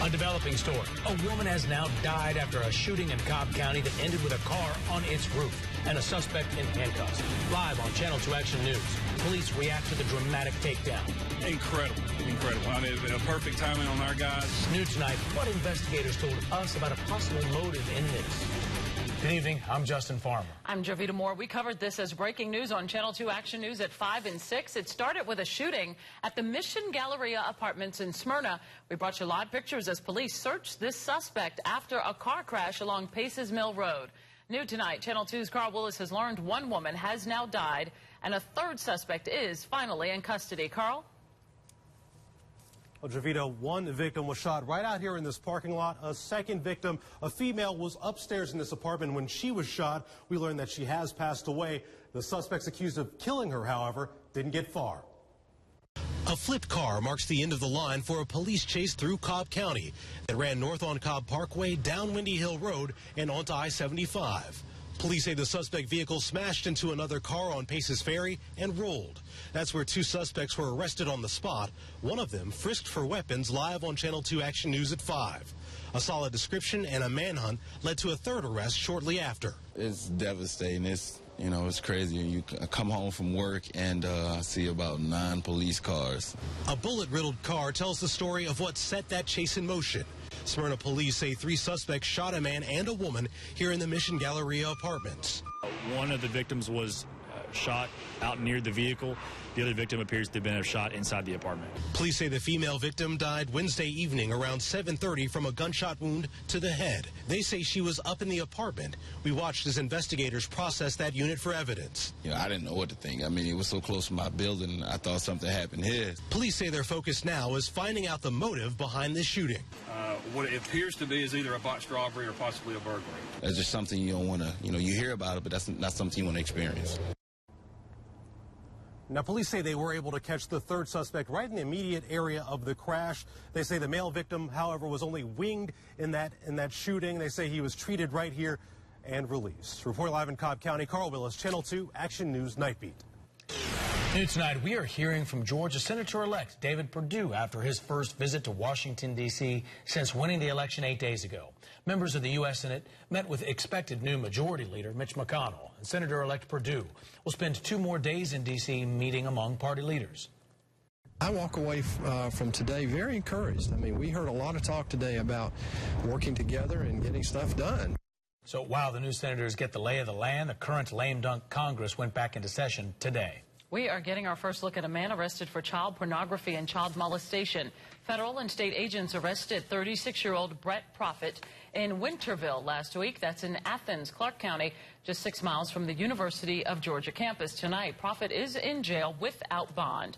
A developing story. A woman has now died after a shooting in Cobb County that ended with a car on its roof and a suspect in handcuffs. Live on Channel 2 Action News, police react to the dramatic takedown. Incredible. I mean, a perfect timing on our guys. New tonight, what investigators told us about a possible motive in this. Good evening. I'm Justin Farmer. I'm Jovita Moore. We covered this as breaking news on Channel 2 Action News at 5 and 6. It started with a shooting at the Mission Galleria Apartments in Smyrna. We brought you live pictures as police searched this suspect after a car crash along Paces Mill Road. New tonight, Channel 2's Carl Willis has learned one woman has now died and a third suspect is finally in custody. Carl? Well, Jovita, one victim was shot right out here in this parking lot. A second victim, a female, was upstairs in this apartment when she was shot. We learned that she has passed away. The suspects accused of killing her, however, didn't get far. A flipped car marks the end of the line for a police chase through Cobb County that ran north on Cobb Parkway, down Windy Hill Road, and onto I-75. Police say the suspect vehicle smashed into another car on Paces Ferry and rolled. That's where two suspects were arrested on the spot. One of them frisked for weapons, live on Channel 2 Action News at 5. A solid description and a manhunt led to a third arrest shortly after. It's devastating. It's crazy. You come home from work and see about 9 police cars. A bullet-riddled car tells the story of what set that chase in motion. Smyrna police say 3 suspects shot a man and a woman here in the Mission Galleria Apartments. One of the victims was shot out near the vehicle. The other victim appears to have been shot inside the apartment. Police say the female victim died Wednesday evening around 7:30 from a gunshot wound to the head. They say she was up in the apartment. We watched as investigators process that unit for evidence. I didn't know what to think. I mean, it was so close to my building, I thought something happened here. Police say their focus now is finding out the motive behind this shooting. What it appears to be is either a botched robbery or possibly a burglary. That's just something you don't want to, you hear about it, but that's not something you want to experience. Now, police say they were able to catch the third suspect right in the immediate area of the crash. They say the male victim, however, was only winged in that shooting. They say he was treated right here and released. Reporting live in Cobb County, Carl Willis, Channel 2 Action News Nightbeat. New tonight, we are hearing from Georgia Senator-elect David Perdue after his first visit to Washington, D.C. since winning the election 8 days ago. Members of the U.S. Senate met with expected new Majority Leader Mitch McConnell, and Senator-elect Perdue will spend 2 more days in D.C. meeting among party leaders. I walk away from today very encouraged. I mean, we heard a lot of talk today about working together and getting stuff done. So while the new senators get the lay of the land, the current lame dunk Congress went back into session today. We are getting our first look at a man arrested for child pornography and child molestation. Federal and state agents arrested 36-year-old Brett Proffitt in Winterville last week. That's in Athens, Clark County, just 6 miles from the University of Georgia campus. Tonight, Proffitt is in jail without bond.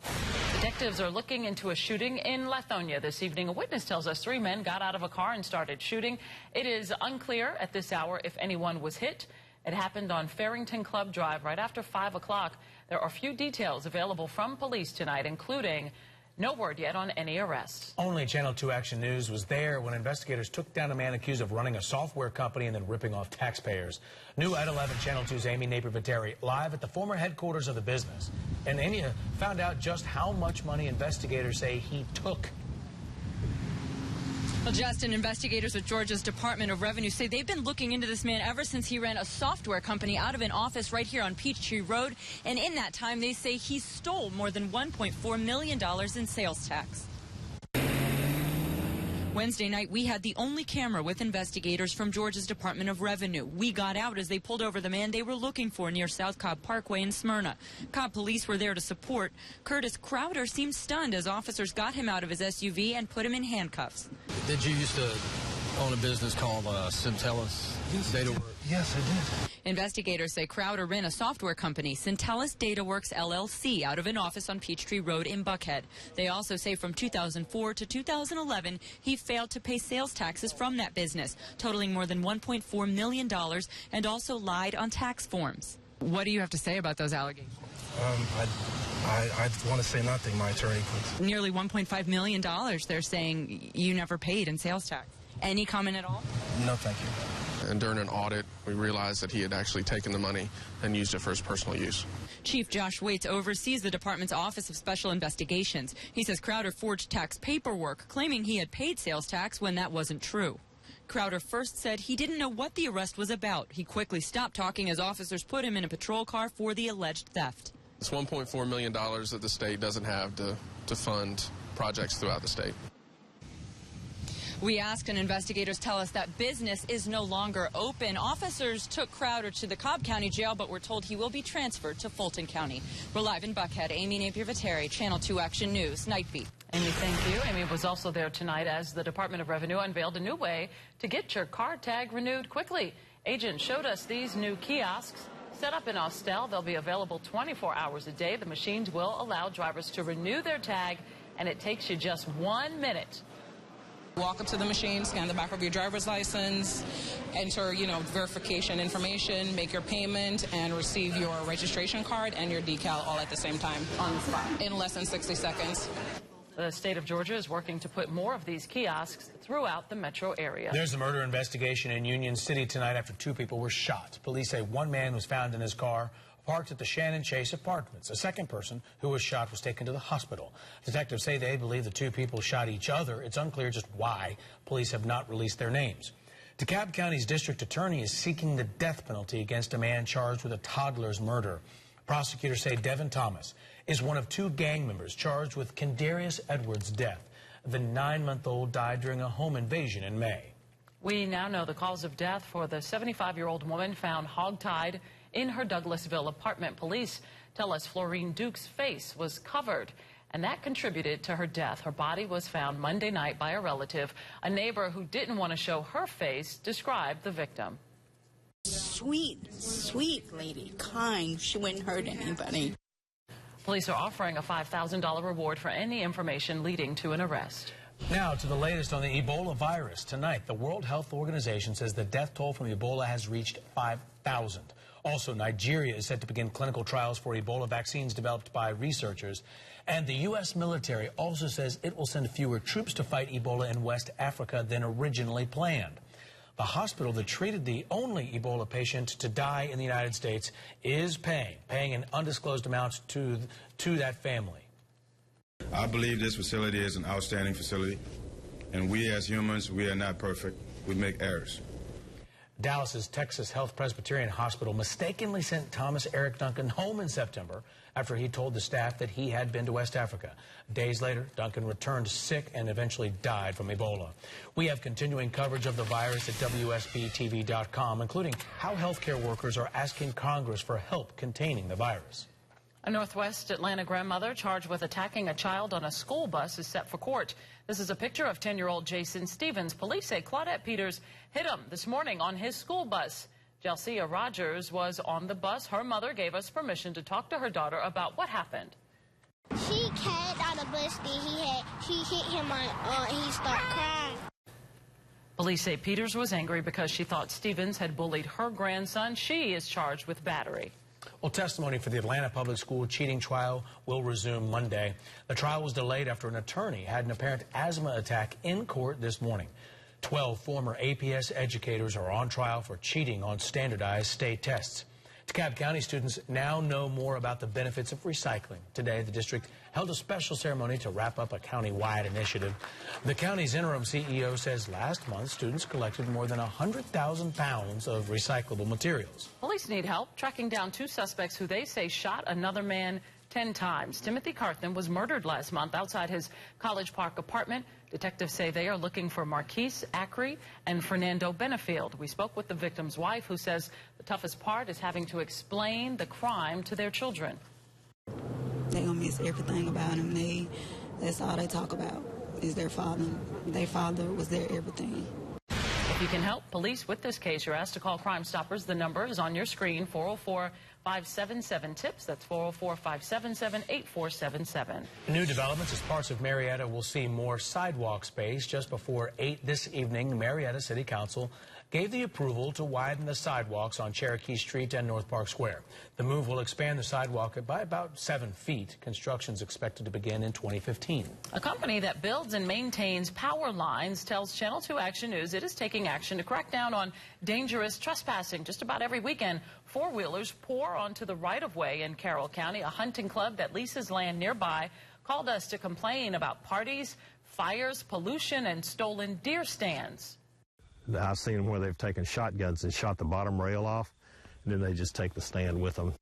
Detectives are looking into a shooting in Lithonia this evening. A witness tells us 3 men got out of a car and started shooting. It is unclear at this hour if anyone was hit. It happened on Farrington Club Drive right after 5 o'clock. There are few details available from police tonight, including no word yet on any arrests. Only Channel 2 Action News was there when investigators took down a man accused of running a software company and then ripping off taxpayers. New at 11, Channel 2's Amy Napier-Viteri live at the former headquarters of the business. And Amy found out just how much money investigators say he took. Well, Justin, investigators at Georgia's Department of Revenue say they've been looking into this man ever since he ran a software company out of an office right here on Peachtree Road. And in that time, they say he stole more than $1.4 million in sales tax. Wednesday night, we had the only camera with investigators from Georgia's Department of Revenue. We got out as they pulled over the man they were looking for near South Cobb Parkway in Smyrna. Cobb police were there to support. Curtis Crowder seemed stunned as officers got him out of his SUV and put him in handcuffs. Did you used to own a business called Centellus Data Works? Yes, I did. Investigators say Crowder ran a software company, Centellus DataWorks LLC, out of an office on Peachtree Road in Buckhead. They also say from 2004 to 2011, he failed to pay sales taxes from that business, totaling more than $1.4 million, and also lied on tax forms. What do you have to say about those allegations? I want to say nothing, my attorney, please. Nearly $1.5 million they're saying you never paid in sales tax. Any comment at all? No, thank you. And during an audit, we realized that he had actually taken the money and used it for his personal use. Chief Josh Waits oversees the department's Office of Special Investigations. He says Crowder forged tax paperwork, claiming he had paid sales tax when that wasn't true. Crowder first said he didn't know what the arrest was about. He quickly stopped talking as officers put him in a patrol car for the alleged theft. It's $1.4 million that the state doesn't have to fund projects throughout the state. We asked, and investigators tell us that business is no longer open. Officers took Crowder to the Cobb County Jail, but we're told he will be transferred to Fulton County. We're live in Buckhead. Amy Napier-Viteri, Channel 2 Action News, Nightbeat. Amy, thank you. Amy was also there tonight as the Department of Revenue unveiled a new way to get your car tag renewed quickly. Agents showed us these new kiosks set up in Austell. They'll be available 24 hours a day. The machines will allow drivers to renew their tag, and it takes you just 1 minute. Walk up to the machine, scan the back of your driver's license, enter, verification information, make your payment, and receive your registration card and your decal all at the same time on the spot in less than 60 seconds. The state of Georgia is working to put more of these kiosks throughout the metro area. There's a murder investigation in Union City tonight after 2 people were shot. Police say 1 man was found in his car parked at the Shannon Chase Apartments. A second person who was shot was taken to the hospital. Detectives say they believe the 2 people shot each other. It's unclear just why. Police have not released their names. DeKalb County's district attorney is seeking the death penalty against a man charged with a toddler's murder. Prosecutors say Devin Thomas is one of 2 gang members charged with Kendarius Edwards' death. The 9-month-old died during a home invasion in May. We now know the cause of death for the 75-year-old woman found hogtied in her Douglasville apartment. Police tell us Florine Duke's face was covered, and that contributed to her death. Her body was found Monday night by a relative. A neighbor who didn't want to show her face described the victim. Sweet lady, kind. She wouldn't hurt anybody. Police are offering a $5,000 reward for any information leading to an arrest. Now to the latest on the Ebola virus. Tonight, the World Health Organization says the death toll from Ebola has reached 5,000. Also, Nigeria is set to begin clinical trials for Ebola vaccines developed by researchers. And the U.S. military also says it will send fewer troops to fight Ebola in West Africa than originally planned. The hospital that treated the only Ebola patient to die in the United States is paying an undisclosed amount to that family. I believe this facility is an outstanding facility, and we as humans, we are not perfect. We make errors. Dallas's Texas Health Presbyterian Hospital mistakenly sent Thomas Eric Duncan home in September after he told the staff that he had been to West Africa. Days later, Duncan returned sick and eventually died from Ebola. We have continuing coverage of the virus at WSBTV.com, including how healthcare workers are asking Congress for help containing the virus. A Northwest Atlanta grandmother charged with attacking a child on a school bus is set for court. This is a picture of 10-year-old Jason Stevens. Police say Claudette Peters hit him this morning on his school bus. Jelsia Rogers was on the bus. Her mother gave us permission to talk to her daughter about what happened. She came out of the bus, she hit him and he started crying. Police say Peters was angry because she thought Stevens had bullied her grandson. She is charged with battery. Well, testimony for the Atlanta Public School cheating trial will resume Monday. The trial was delayed after an attorney had an apparent asthma attack in court this morning. 12 former APS educators are on trial for cheating on standardized state tests. DeKalb County students now know more about the benefits of recycling. Today, the district held a special ceremony to wrap up a county-wide initiative. The county's interim CEO says last month, students collected more than 100,000 pounds of recyclable materials. Police need help tracking down 2 suspects who they say shot another man 10 times. Timothy Carthan was murdered last month outside his College Park apartment. Detectives say they are looking for Marquise Acri and Fernando Benefield. We spoke with the victim's wife, who says the toughest part is having to explain the crime to their children. They're going to miss everything about him. That's all they talk about is their father. Their father was their everything. If you can help police with this case, you're asked to call Crime Stoppers. The number is on your screen, 404-577-TIPS. That's 404-577-8477. New developments as parts of Marietta will see more sidewalk space. Just before 8 this evening, Marietta City Council gave the approval to widen the sidewalks on Cherokee Street and North Park Square. The move will expand the sidewalk by about 7 feet. Construction is expected to begin in 2015. A company that builds and maintains power lines tells Channel 2 Action News it is taking action to crack down on dangerous trespassing. Just about every weekend, four-wheelers pour onto the right-of-way in Carroll County. A hunting club that leases land nearby called us to complain about parties, fires, pollution, and stolen deer stands. I've seen them where they've taken shotguns and shot the bottom rail off, and then they just take the stand with them.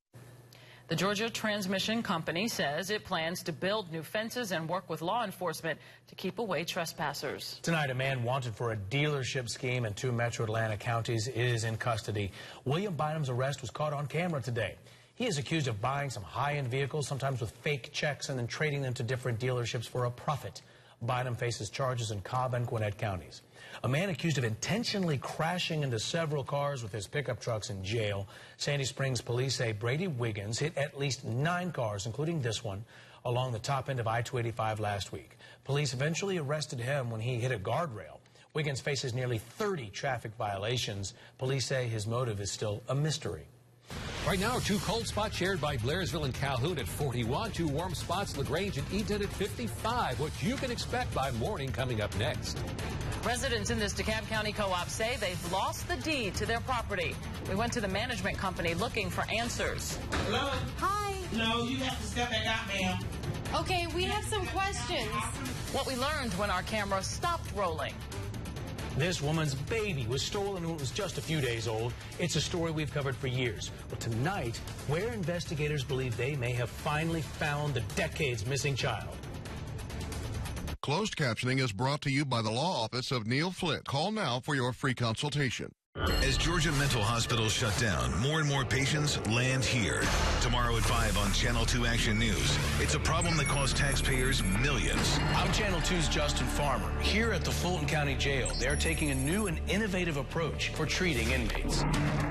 The Georgia Transmission Company says it plans to build new fences and work with law enforcement to keep away trespassers. Tonight, a man wanted for a dealership scheme in 2 metro Atlanta counties is in custody. William Bynum's arrest was caught on camera today. He is accused of buying some high-end vehicles, sometimes with fake checks, and then trading them to different dealerships for a profit. Bynum faces charges in Cobb and Gwinnett counties. A man accused of intentionally crashing into several cars with his pickup trucks in jail. Sandy Springs police say Brady Wiggins hit at least 9 cars, including this one, along the top end of I-285 last week. Police eventually arrested him when he hit a guardrail. Wiggins faces nearly 30 traffic violations. Police say his motive is still a mystery. Right now, 2 cold spots shared by Blairsville and Calhoun at 41, 2 warm spots, LaGrange and Eaton at 55. What you can expect by morning coming up next. Residents in this DeKalb County co-op say they've lost the deed to their property. We went to the management company looking for answers. Hello? Hi. No, you have to step back out, ma'am. Okay, we have some questions. What we learned when our camera stopped rolling. This woman's baby was stolen when it was just a few days old. It's a story we've covered for years. But tonight, where investigators believe they may have finally found the decades missing child. Closed captioning is brought to you by the Law Office of Neil Flitt. Call now for your free consultation. As Georgia mental hospitals shut down, more and more patients land here. Tomorrow at 5 on Channel 2 Action News. It's a problem that costs taxpayers millions. I'm Channel 2's Justin Farmer. Here at the Fulton County Jail, they're taking a new and innovative approach for treating inmates.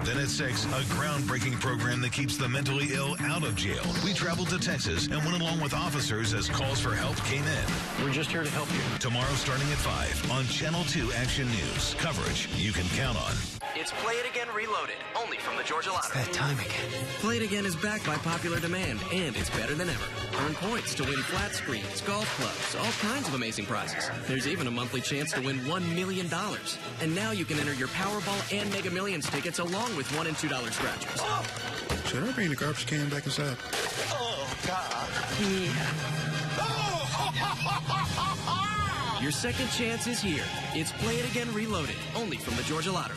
Then at 6, a groundbreaking program that keeps the mentally ill out of jail. We traveled to Texas and went along with officers as calls for help came in. We're just here to help you. Tomorrow starting at 5 on Channel 2 Action News. Coverage you can count on. It's Play It Again Reloaded, only from the Georgia Lottery. It's that time again. Play It Again is backed by popular demand, and it's better than ever. Earn points to win flat screens, golf clubs, all kinds of amazing prizes. There's even a monthly chance to win $1 million. And now you can enter your Powerball and Mega Millions tickets along with $1 and $2 scratchers. Oh. Should I bring the garbage can back inside? Oh, God. Yeah. Your second chance is here. It's Play It Again Reloaded, only from the Georgia Lottery.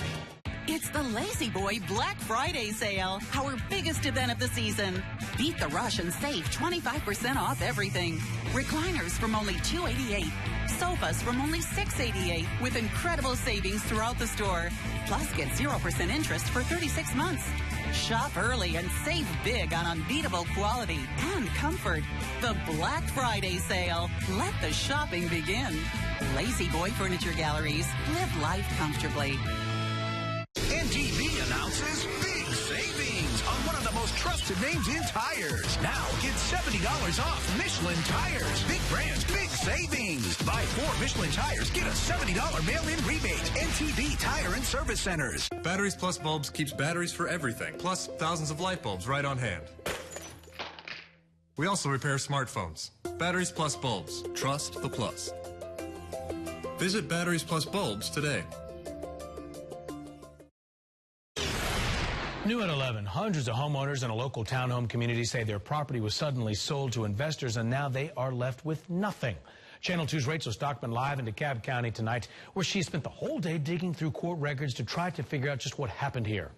It's the Lazy Boy Black Friday sale, our biggest event of the season. Beat the rush and save 25% off everything. Recliners from only $288. Sofas from only $688 with incredible savings throughout the store. Plus, get 0% interest for 36 months. Shop early and save big on unbeatable quality and comfort. The Black Friday sale. Let the shopping begin. Lazy Boy Furniture Galleries. Live life comfortably. MTV announces big savings on one of the most trusted names in tires. Now get $70 off Michelin tires. Big brands, big savings. Buy 4 Michelin tires, get a $70 mail-in rebate. MTV Tire and Service Centers. Batteries Plus Bulbs keeps batteries for everything, plus thousands of light bulbs right on hand. We also repair smartphones. Batteries Plus Bulbs. Trust the plus. Visit Batteries Plus Bulbs today. New at 11, hundreds of homeowners in a local townhome community say their property was suddenly sold to investors and now they are left with nothing. Channel 2's Rachel Stockman live in DeKalb County tonight, where she spent the whole day digging through court records to try to figure out just what happened here.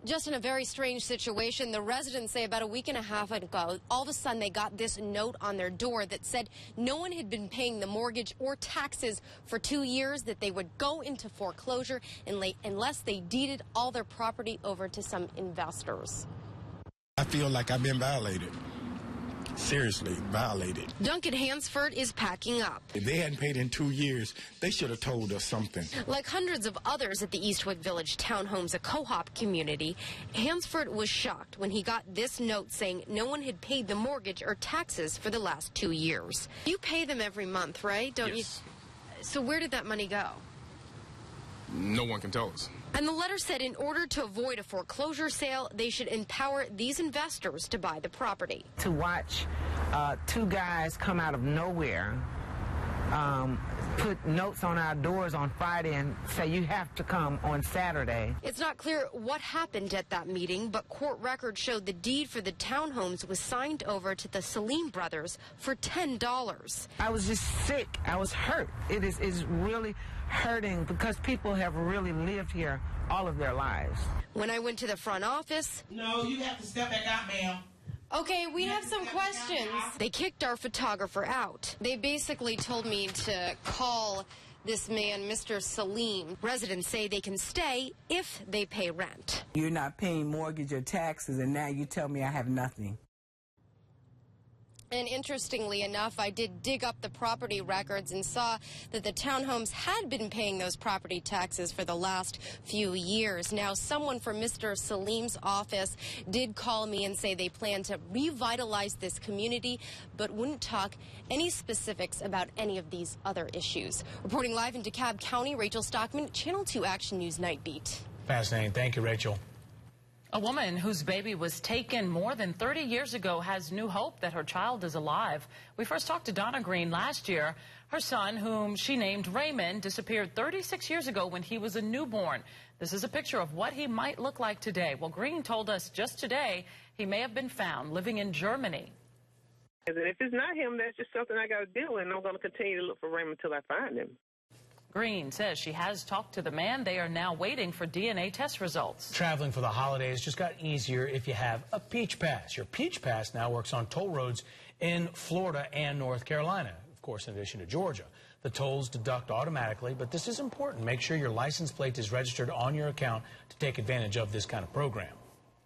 Just in a very strange situation, the residents say about a week and a half ago, all of a sudden they got this note on their door that said no one had been paying the mortgage or taxes for 2 years, that they would go into foreclosure unless they deeded all their property over to some investors. I feel like I've been violated. Seriously, violated. Duncan Hansford is packing up. If they hadn't paid in 2 years, they should have told us something. Like hundreds of others at the Eastwood Village Townhomes, a co-op community, Hansford was shocked when he got this note saying no one had paid the mortgage or taxes for the last 2 years. You pay them every month, right? Don't yes. you? So where did that money go? no one can tell us. And the letter said in order to avoid a foreclosure sale, they should empower these investors to buy the property. To watch two guys come out of nowhere, put notes on our doors on Friday and say you have to come on Saturday. It's not clear what happened at that meeting, but court records showed the deed for the townhomes was signed over to the Salim brothers for $10. I was just sick. I was hurt. It is really hurting because people have really lived here all of their lives. When I went to the front office... No, you have to step back out, ma'am. Okay, we have some questions. They kicked our photographer out. They basically told me to call this man, Mr. Salim. Residents say they can stay if they pay rent. You're not paying mortgage or taxes, and now you tell me I have nothing. And interestingly enough, I did dig up the property records and saw that the townhomes had been paying those property taxes for the last few years. Now, someone from Mr. Salim's office did call me and say they plan to revitalize this community, but wouldn't talk any specifics about any of these other issues. Reporting live in DeKalb County, Rachel Stockman, Channel 2 Action News Nightbeat. Fascinating. Thank you, Rachel. A woman whose baby was taken more than 30 years ago has new hope that her child is alive. We first talked to Donna Green last year. Her son, whom she named Raymond, disappeared 36 years ago when he was a newborn. This is a picture of what he might look like today. Well, Green told us just today he may have been found living in Germany. And if it's not him, that's just something I got to deal with, and I'm going to continue to look for Raymond until I find him. Green says she has talked to the man. They are now waiting for DNA test results. Traveling for the holidays just got easier if you have a Peach Pass. Your Peach Pass now works on toll roads in Florida and North Carolina, of course, in addition to Georgia. The tolls deduct automatically, but this is important. Make sure your license plate is registered on your account to take advantage of this kind of program.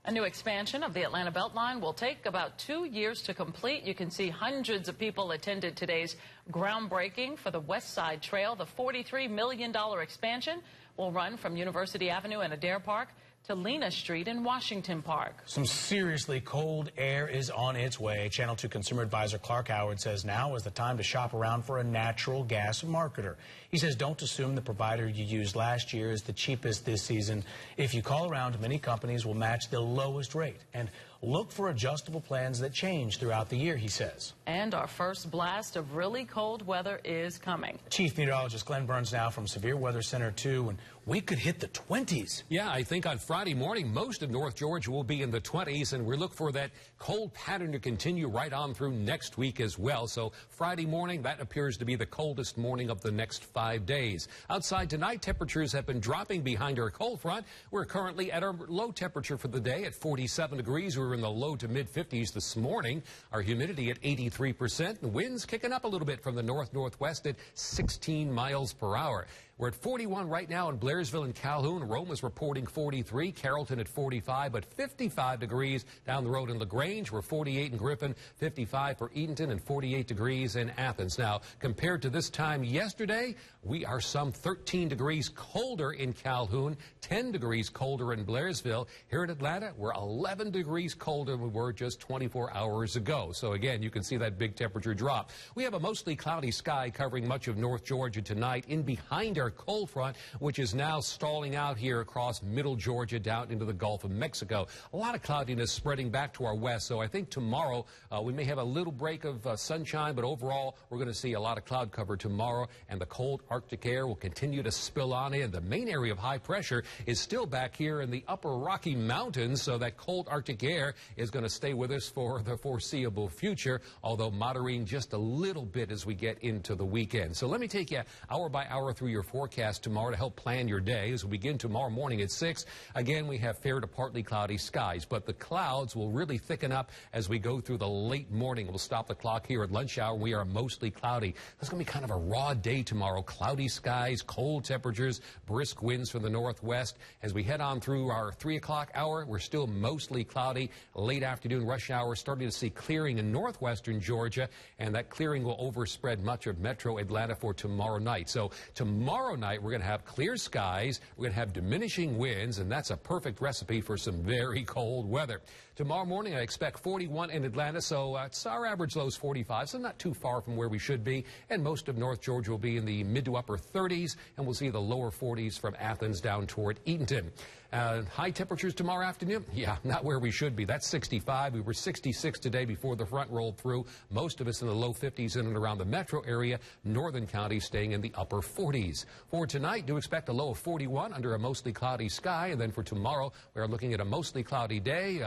A new expansion of the Atlanta Beltline will take about 2 years to complete. You can see hundreds of people attended today's groundbreaking for the West Side Trail. The $43 million expansion will run from University Avenue and Adair Park to Lena Street in Washington Park. Some seriously cold air is on its way. Channel 2 consumer advisor Clark Howard says now is the time to shop around for a natural gas marketer. He says don't assume the provider you used last year is the cheapest this season. If you call around, many companies will match the lowest rate. And look for adjustable plans that change throughout the year, he says. And our first blast of really cold weather is coming. Chief Meteorologist Glenn Burns now from Severe Weather Center 2, and we could hit the 20s. Yeah, I think on Friday morning, most of North Georgia will be in the 20s, and we look for that cold pattern to continue right on through next week as well. So Friday morning, that appears to be the coldest morning of the next 5 days. Outside tonight, temperatures have been dropping behind our cold front. We're currently at our low temperature for the day at 47 degrees. We were in the low to mid-50s this morning. Our humidity at 83%. And winds kicking up a little bit from the north-northwest at 16 miles per hour. We're at 41 right now in Blairsville and Calhoun. Rome is reporting 43. Carrollton at 45, but 55 degrees down the road in LaGrange. We're 48 in Griffin, 55 for Eatonton, and 48 degrees in Athens. Now, compared to this time yesterday, we are some 13 degrees colder in Calhoun, 10 degrees colder in Blairsville. Here in Atlanta, we're 11 degrees colder than we were just 24 hours ago. So again, you can see that big temperature drop. We have a mostly cloudy sky covering much of North Georgia tonight. In behind our cold front, which is now stalling out here across middle Georgia down into the Gulf of Mexico. A lot of cloudiness spreading back to our west, so I think tomorrow we may have a little break of sunshine, but overall we're going to see a lot of cloud cover tomorrow, and the cold Arctic air will continue to spill on in. The main area of high pressure is still back here in the upper Rocky Mountains, so that cold Arctic air is going to stay with us for the foreseeable future, although moderating just a little bit as we get into the weekend. So let me take you hour by hour through your forecast tomorrow to help plan your day. As we begin tomorrow morning at 6, again, we have fair to partly cloudy skies, but the clouds will really thicken up as we go through the late morning. We'll stop the clock here at lunch hour. We are mostly cloudy. It's going to be kind of a raw day tomorrow. Cloudy skies, cold temperatures, brisk winds from the northwest. As we head on through our 3 o'clock hour, we're still mostly cloudy. Late afternoon rush hour, starting to see clearing in northwestern Georgia, and that clearing will overspread much of metro Atlanta for tomorrow night. So tomorrow tomorrow night, we're going to have clear skies. We're going to have diminishing winds, and that's a perfect recipe for some very cold weather. Tomorrow morning, I expect 41 in Atlanta, so it's our average low is 45, so not too far from where we should be. And most of North Georgia will be in the mid to upper 30s, and we'll see the lower 40s from Athens down toward Eatonton. High temperatures tomorrow afternoon? Yeah, not where we should be. That's 65. We were 66 today before the front rolled through. Most of us in the low 50s in and around the metro area. Northern counties staying in the upper 40s. For tonight, do expect a low of 41 under a mostly cloudy sky. And then for tomorrow, we're looking at a mostly cloudy day.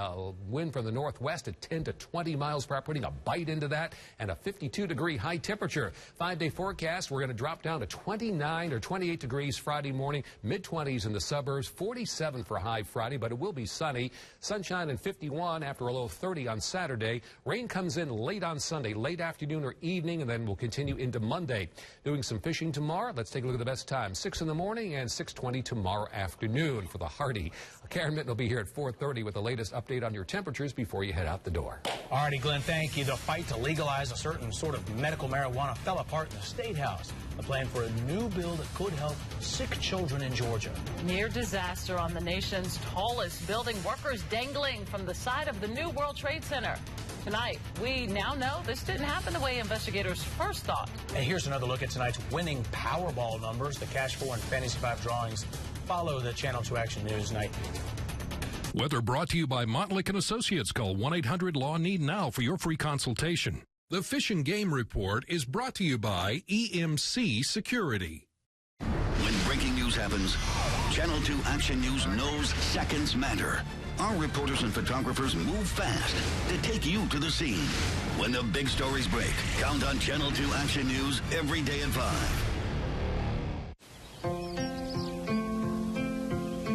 Wind from the northwest at 10 to 20 miles per hour, putting a bite into that, and a 52-degree high temperature. 5-day forecast, we're going to drop down to 29 or 28 degrees Friday morning, mid-20s in the suburbs, 47 for high Friday, but it will be sunny. Sunshine and 51 after a low of 30 on Saturday. Rain comes in late on Sunday, late afternoon or evening, and then we'll continue into Monday. Doing some fishing tomorrow. Let's take a look at the best time. 6 in the morning and 6:20 tomorrow afternoon for the Hardy. Karen Mitten will be here at 4:30 with the latest update on your temperatures before you head out the door. All righty, Glenn, thank you. The fight to legalize a certain sort of medical marijuana fell apart in the State House. A plan for a new bill that could help sick children in Georgia. Near disaster on the nation's tallest building. Workers dangling from the side of the new World Trade Center. Tonight, we now know this didn't happen the way investigators first thought. And here's another look at tonight's winning Powerball numbers. The Cash 4 and Fantasy 5 drawings follow the Channel 2 Action News Nightbeat. Weather brought to you by Montlick & Associates. Call 1-800-LAW-NEED now for your free consultation. The Fish and Game Report is brought to you by EMC Security. When breaking news happens, Channel 2 Action News knows seconds matter. Our reporters and photographers move fast to take you to the scene. When the big stories break, count on Channel 2 Action News every day at 5.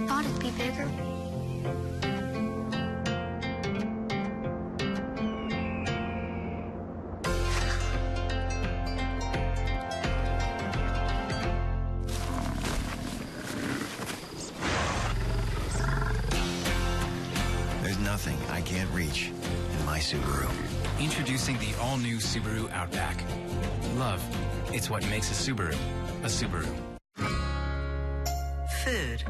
Thought it'd be bigger. Nothing I can't reach in my Subaru. Introducing the all-new Subaru Outback. Love, it's what makes a Subaru a Subaru. Food.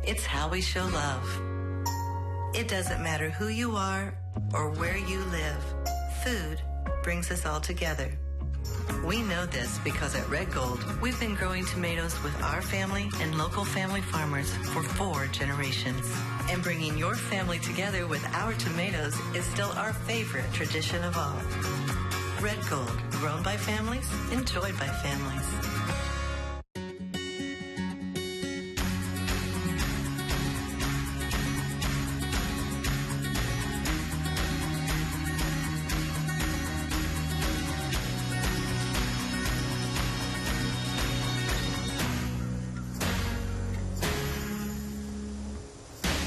It's how we show love. It doesn't matter who you are or where you live. Food brings us all together. We know this because at Red Gold, we've been growing tomatoes with our family and local family farmers for 4 generations. And bringing your family together with our tomatoes is still our favorite tradition of all. Red Gold, grown by families, enjoyed by families.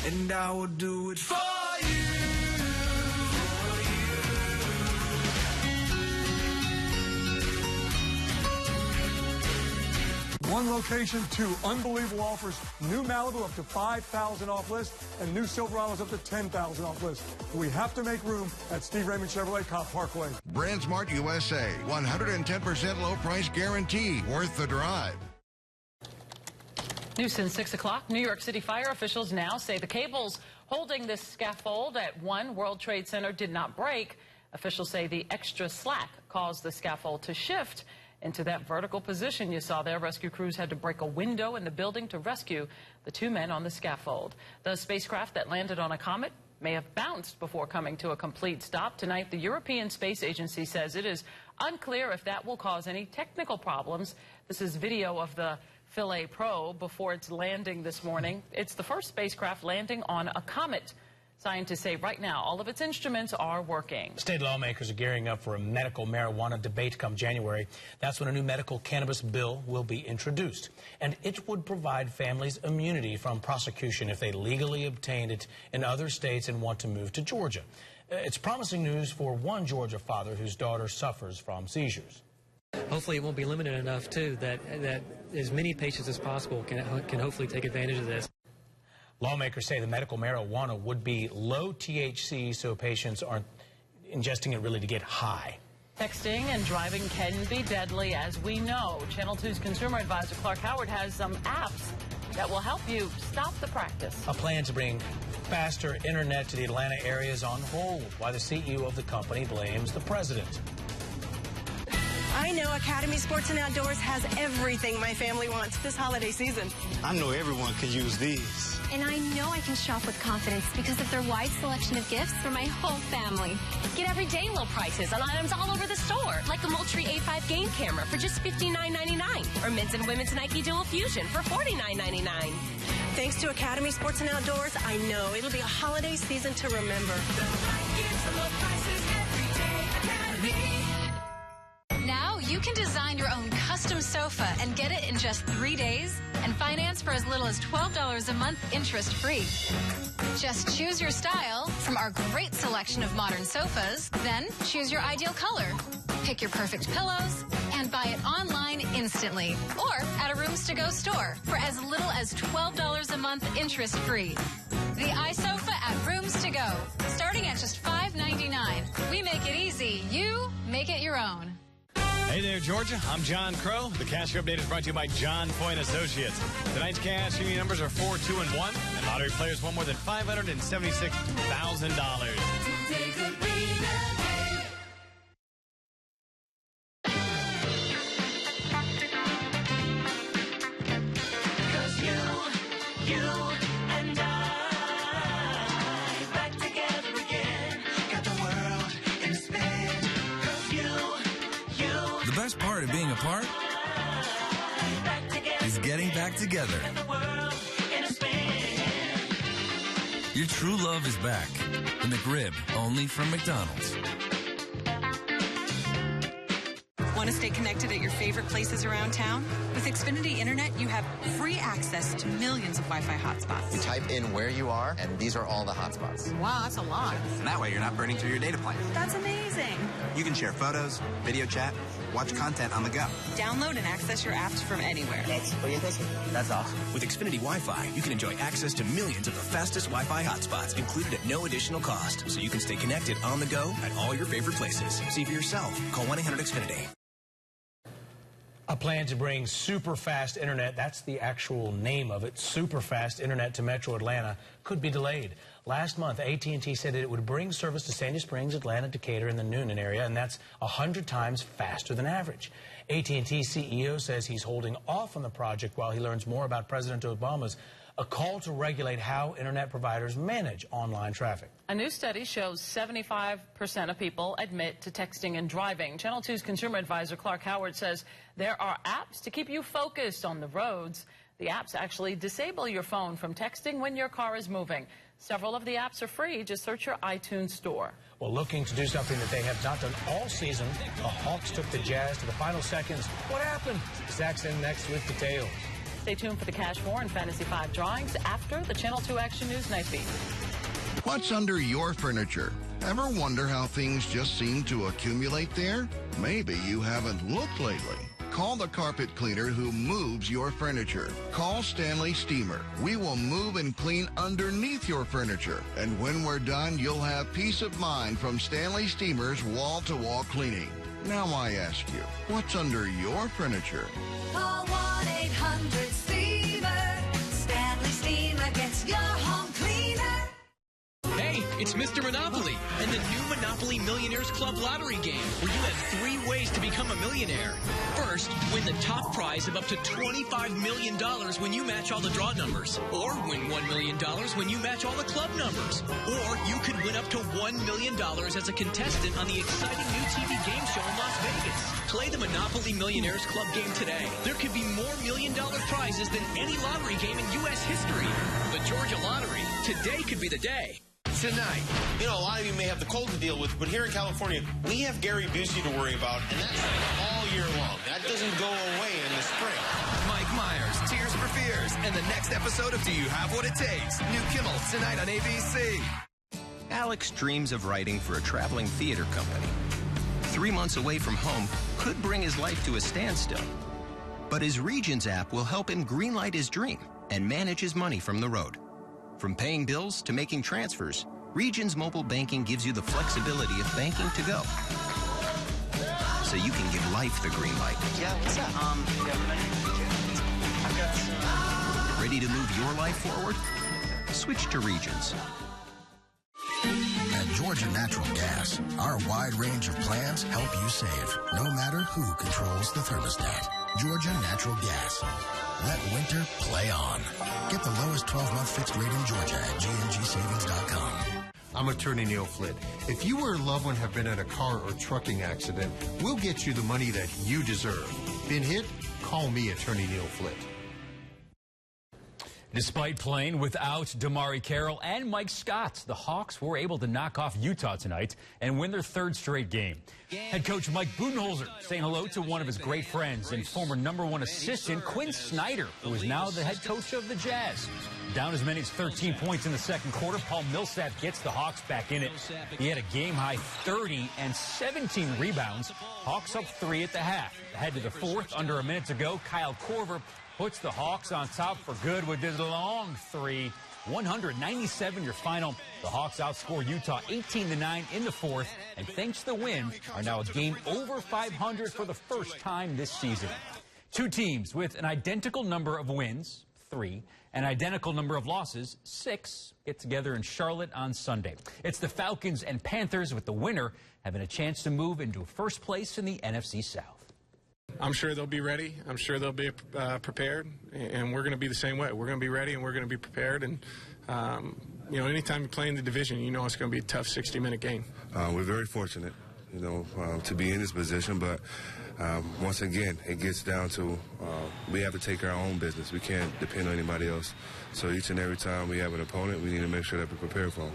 And I will do it for you. One location, 2 unbelievable offers. New Malibu up to $5,000 off list, and new Silverados up to $10,000 off list. We have to make room at Steve Raymond Chevrolet Cobb Parkway. BrandSmart USA, 110% low price guarantee, worth the drive. News since 6 o'clock. New York City fire officials now say the cables holding this scaffold at One World Trade Center did not break. Officials say the extra slack caused the scaffold to shift into that vertical position you saw there. Rescue crews had to break a window in the building to rescue the 2 men on the scaffold. The spacecraft that landed on a comet may have bounced before coming to a complete stop. Tonight, the European Space Agency says it is unclear if that will cause any technical problems. This is video of the Philae probe before its landing this morning. It's the first spacecraft landing on a comet. Scientists say right now all of its instruments are working. State lawmakers are gearing up for a medical marijuana debate come January. That's when a new medical cannabis bill will be introduced. And it would provide families immunity from prosecution if they legally obtained it in other states and want to move to Georgia. It's promising news for one Georgia father whose daughter suffers from seizures. Hopefully it won't be limited enough, too, that as many patients as possible can hopefully take advantage of this. Lawmakers say the medical marijuana would be low THC, so patients aren't ingesting it really to get high. Texting and driving can be deadly, as we know. Channel 2's consumer advisor Clark Howard has some apps that will help you stop the practice. A plan to bring faster internet to the Atlanta area is on hold, while the CEO of the company blames the president. I know Academy Sports and Outdoors has everything my family wants this holiday season. I know everyone could use these. And I know I can shop with confidence because of their wide selection of gifts for my whole family. Get everyday low prices on items all over the store, like a Moultrie A5 game camera for just $59.99, or men's and women's Nike Dual Fusion for $49.99. Thanks to Academy Sports and Outdoors, I know it'll be a holiday season to remember. Now you can design your own custom sofa and get it in just 3 days and finance for as little as $12 a month interest-free. Just choose your style from our great selection of modern sofas, then choose your ideal color, pick your perfect pillows, and buy it online instantly or at a Rooms to Go store for as little as $12 a month interest-free. The iSofa at Rooms to Go, starting at just $5.99. We make it easy. You make it your own. Hey there, Georgia. I'm John Crow. The Cash Update is brought to you by John Point Associates. Tonight's cash union numbers are 4, 2, and 1, and lottery players won more than $576,000. The best part of being apart is getting back together. Your true love is back. The McRib, only from McDonald's. Want to stay connected at your favorite places around town? With Xfinity Internet, you have free access to millions of Wi-Fi hotspots. You type in where you are, and these are all the hotspots. Wow, that's a lot. And that way you're not burning through your data plan. That's amazing. You can share photos, video chat, watch content on the go. Download and access your apps from anywhere. That's pretty impressive. That's awesome. With Xfinity Wi-Fi, you can enjoy access to millions of the fastest Wi-Fi hotspots included at no additional cost, so you can stay connected on the go at all your favorite places. See for yourself. Call 1-800-XFINITY. A plan to bring super fast internet, that's the actual name of it, super fast internet to Metro Atlanta, could be delayed. Last month, AT&T said it would bring service to Sandy Springs, Atlanta, Decatur, and the Noonan area, and that's 100 times faster than average. AT&T CEO says he's holding off on the project while he learns more about President Obama's a call to regulate how internet providers manage online traffic. A new study shows 75% of people admit to texting and driving. Channel 2's consumer advisor Clark Howard says there are apps to keep you focused on the roads. The apps actually disable your phone from texting when your car is moving. Several of the apps are free. Just search your iTunes store. Well, looking to do something that they have not done all season, the Hawks took the Jazz to the final seconds. What happened? Zach's in next with details. Stay tuned for the Cash 4 and Fantasy 5 drawings after the Channel 2 Action News Nightbeat. What's under your furniture? Ever wonder how things just seem to accumulate there? Maybe you haven't looked lately. Call the carpet cleaner who moves your furniture. Call Stanley Steamer. We will move and clean underneath your furniture. And when we're done, you'll have peace of mind from Stanley Steamer's wall-to-wall cleaning. Now I ask you, what's under your furniture? Call 1-800-STEAMER. Stanley Steamer gets your home cleaner. Hey, it's Mr. Monopoly and the new Monopoly Millionaires Club lottery game, where you have 3 ways to become a millionaire. First, win the top prize of up to $25 million when you match all the draw numbers. Or win $1 million when you match all the club numbers. Or you could win up to $1 million as a contestant on the exciting new TV game show in Las Vegas. Play the Monopoly Millionaires Club game today. There could be more $1 million prizes than any lottery game in U.S. history. The Georgia Lottery. Today could be the day. Tonight, a lot of you may have the cold to deal with, but here in California, we have Gary Busey to worry about, and that's all year long. That doesn't go away in the spring. Mike Myers, Tears for Fears, and the next episode of Do You Have What It Takes? New Kimmel tonight on ABC. Alex dreams of writing for a traveling theater company. 3 months away from home could bring his life to a standstill. But his Regions app will help him greenlight his dream and manage his money from the road. From paying bills to making transfers, Regions Mobile Banking gives you the flexibility of banking to go. so you can give life the green light. Yeah, what's that? I've got some. Ready to move your life forward? Switch to Regions. At Georgia Natural Gas, our wide range of plans help you save, no matter who controls the thermostat. Georgia Natural Gas. Let winter play on. Get the lowest 12-month fixed rate in Georgia at gngsavings.com. I'm Attorney Neil Flitt. If you or a loved one have been in a car or trucking accident, we'll get you the money that you deserve. Been hit? Call me, Attorney Neil Flitt. Despite playing without Damari Carroll and Mike Scott, the Hawks were able to knock off Utah tonight and win their third straight game. Head coach Mike Budenholzer saying hello to one of his great friends and former #1 assistant Quinn Snyder, who is now the head coach of the Jazz. Down as many as 13 points in the second quarter, Paul Millsap gets the Hawks back in it. He had a game-high 30 and 17 rebounds. Hawks up 3 at the half. Ahead to the fourth, under a minute to go, Kyle Korver puts the Hawks on top for good with his long three. 197 your final. The Hawks outscore Utah 18-9 in the fourth, and thanks to the win, are now a game over 500 for the first time this season. Two teams with an identical number of wins, 3, an identical number of losses, 6, get together in Charlotte on Sunday. It's the Falcons and Panthers, with the winner having a chance to move into first place in the NFC South. I'm sure they'll be ready. I'm sure they'll be prepared, and we're going to be the same way. We're going to be ready, and we're going to be prepared. And, you know, anytime you play in the division, you know it's going to be a tough 60-minute game. We're very fortunate, you know, to be in this position. But once again, it gets down to we have to take our own business. We can't depend on anybody else. So each and every time we have an opponent, we need to make sure that we're prepared for them.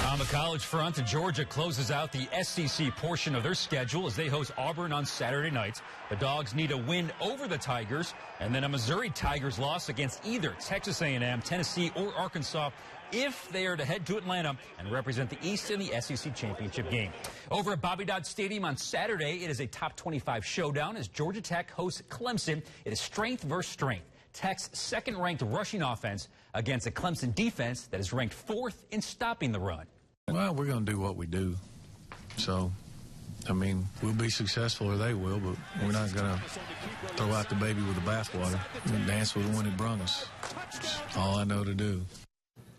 On the college front, Georgia closes out the SEC portion of their schedule as they host Auburn on Saturday night. The Dogs need a win over the Tigers, and then a Missouri Tigers loss against either Texas A&M, Tennessee, or Arkansas if they are to head to Atlanta and represent the East in the SEC championship game. Over at Bobby Dodd Stadium on Saturday, it is a top 25 showdown as Georgia Tech hosts Clemson. It is strength versus strength. Tech's second-ranked rushing offense against a Clemson defense that is ranked 4th in stopping the run. Well, we're going to do what we do. So, I mean, we'll be successful or they will, but we're not going to throw out the baby with the bathwater. We'll dance with the one that brung us. That's all I know to do.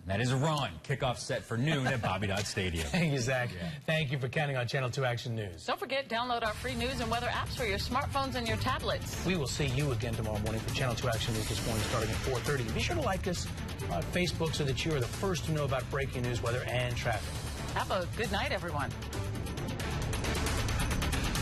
That is a run. Kickoff set for noon at Bobby Dodd Stadium. Thank you, Zach. Yeah. Thank you for counting on Channel 2 Action News. Don't forget, download our free news and weather apps for your smartphones and your tablets. We will see you again tomorrow morning for Channel 2 Action News this morning starting at 4:30. Be sure to like us on Facebook so that you are the first to know about breaking news, weather, and traffic. Have a good night, everyone.